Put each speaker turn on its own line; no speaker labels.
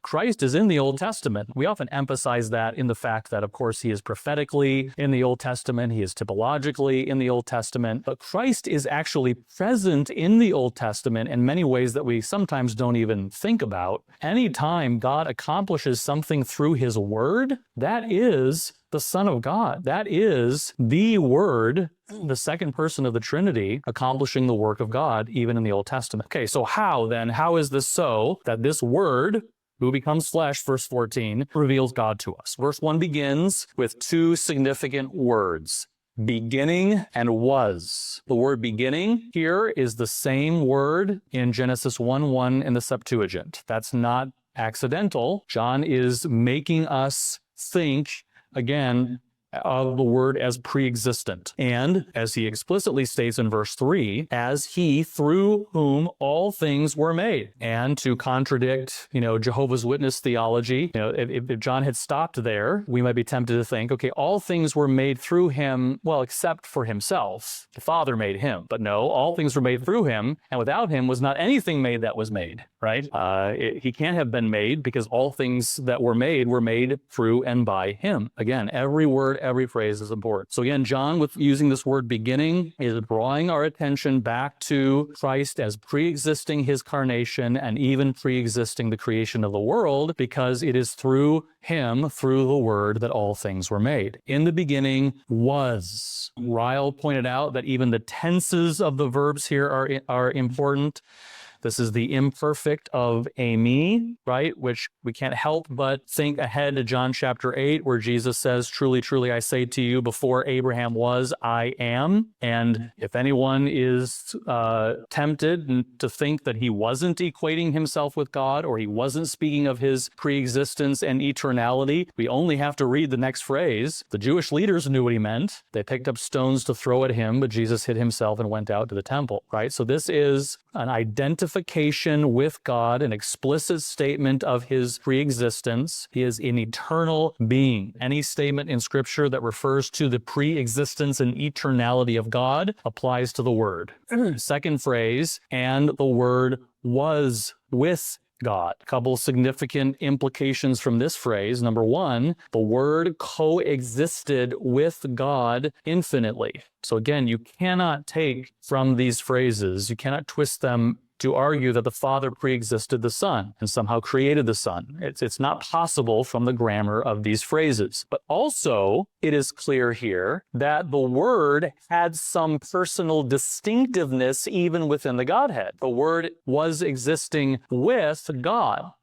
Christ is in the Old Testament. We often emphasize that in the fact that, of course, he is prophetically in the Old Testament, he is typologically in the Old Testament, but Christ is actually present in the Old Testament in many ways that we sometimes don't even think about. Anytime God accomplishes something through his word, that is the Son of God. That is the Word, the second person of the Trinity, accomplishing the work of God, even in the Old Testament. Okay, so how then? How is this so that this Word, who becomes flesh, verse 14, reveals God to us? Verse 1 begins with two significant words: beginning and was. The word beginning here is the same word in Genesis 1:1 in the Septuagint. That's not accidental. John is making us think again of the word as pre-existent. And as he explicitly states in verse 3, as he through whom all things were made. And to contradict, Jehovah's Witness theology, if John had stopped there, we might be tempted to think, okay, all things were made through him, well, except for himself. The Father made him. But no, all things were made through him, and without him was not anything made that was made, right? He can't have been made because all things that were made through and by him. Again, every word, every phrase is important. So again, John, with using this word beginning, is drawing our attention back to Christ as pre-existing his carnation and even pre-existing the creation of the world, because it is through him, through the word, that all things were made. In the beginning was. Ryle pointed out that even the tenses of the verbs here are important. This is the imperfect of eimi, right? Which we can't help but think ahead to John chapter 8, where Jesus says, truly, truly, I say to you, before Abraham was, I am. And if anyone is tempted to think that he wasn't equating himself with God, or he wasn't speaking of his pre-existence and eternality, we only have to read the next phrase. The Jewish leaders knew what he meant. They picked up stones to throw at him, but Jesus hid himself and went out to the temple, right? So this is an identification with God, an explicit statement of his pre-existence. He is an eternal being. Any statement in Scripture that refers to the pre-existence and eternality of God applies to the Word. Second phrase, and the Word was with God. A couple of significant implications from this phrase. Number one, the Word coexisted with God infinitely. So again, you cannot take from these phrases, you cannot twist them to argue that the Father pre-existed the Son and somehow created the Son. It's not possible from the grammar of these phrases. But also, it is clear here that the Word had some personal distinctiveness even within the Godhead. The Word was existing with God.